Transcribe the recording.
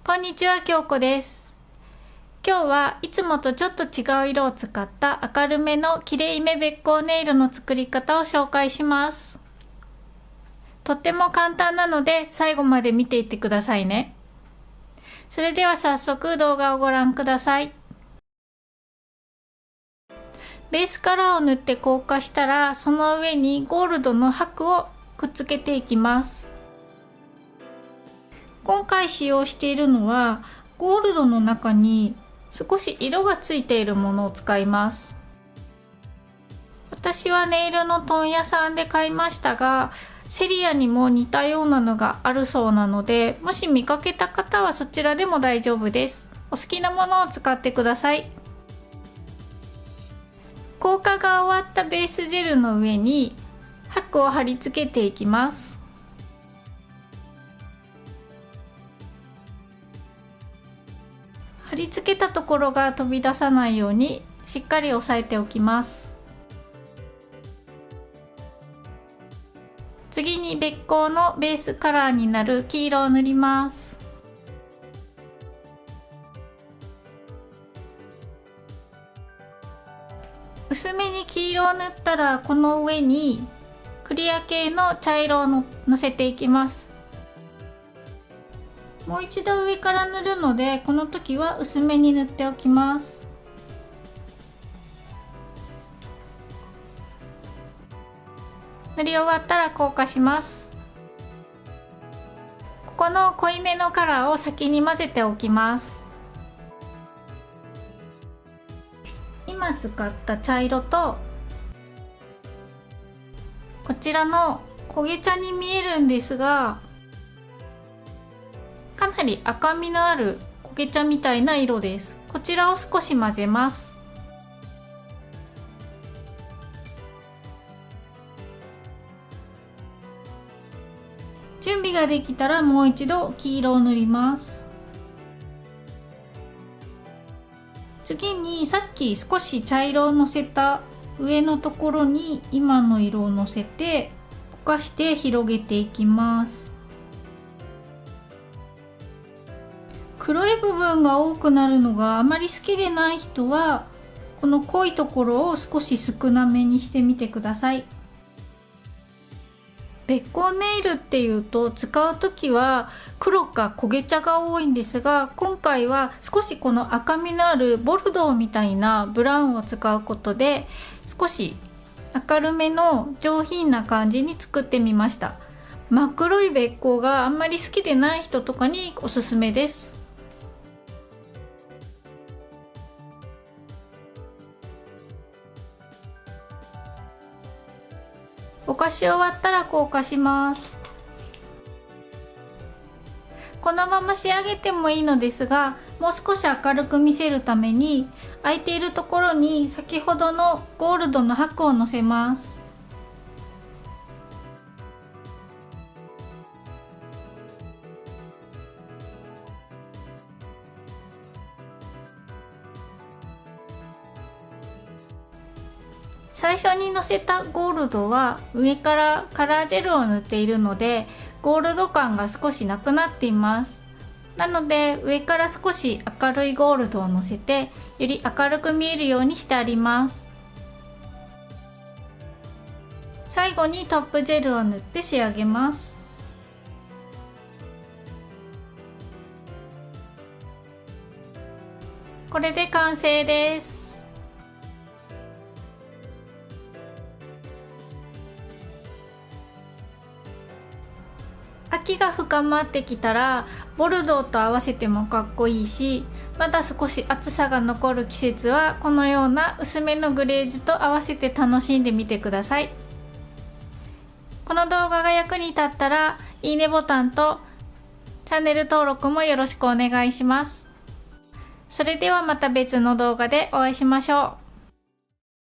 こんにちは、京子です。今日はいつもとちょっと違う色を使った明るめのきれいめべっ甲ネイルの作り方を紹介します。とっても簡単なので最後まで見ていってくださいね。それでは早速動画をご覧ください。ベースカラーを塗って硬化したら、その上にゴールドの箔をくっつけていきます。今回使用しているのはゴールドの中に少し色がついているものを使います。私はネイルの問屋さんで買いましたが、セリアにも似たようなのがあるそうなので、もし見かけた方はそちらでも大丈夫です。お好きなものを使ってください。硬化が終わったベースジェルの上に箔を貼り付けていきます。貼り付けたところが飛び出さないようにしっかり押さえておきます。次にべっ甲のベースカラーになる黄色を塗ります。薄めに黄色を塗ったら、この上にクリア系の茶色をのせていきます。もう一度上から塗るので、この時は薄めに塗っておきます。塗り終わったら硬化します。ここの濃いめのカラーを先に混ぜておきます。今使った茶色とこちらの焦げ茶に見えるんですが、かなり赤みのある焦げ茶みたいな色です。こちらを少し混ぜます。準備ができたらもう一度黄色を塗ります。次にさっき少し茶色をのせた上のところに今の色をのせてぼかして広げていきます。黒い部分が多くなるのがあまり好きでない人は、この濃いところを少し少なめにしてみてください。べっ甲ネイルっていうと使う時は黒か焦げ茶が多いんですが、今回は少しこの赤みのあるボルドーみたいなブラウンを使うことで、少し明るめの上品な感じに作ってみました。真っ黒いべっ甲があんまり好きでない人とかにおすすめです。ぼかし終わったら硬化します。このまま仕上げてもいいのですが、もう少し明るく見せるために空いているところに先ほどのゴールドの箔をのせます。最初にのせたゴールドは上からカラージェルを塗っているので、ゴールド感が少しなくなっています。なので上から少し明るいゴールドをのせて、より明るく見えるようにしてあります。最後にトップジェルを塗って仕上げます。これで完成です。秋が深まってきたらボルドーと合わせてもかっこいいし、まだ少し暑さが残る季節はこのような薄めのグレージュと合わせて楽しんでみてください。この動画が役に立ったらいいねボタンとチャンネル登録もよろしくお願いします。それではまた別の動画でお会いしましょう。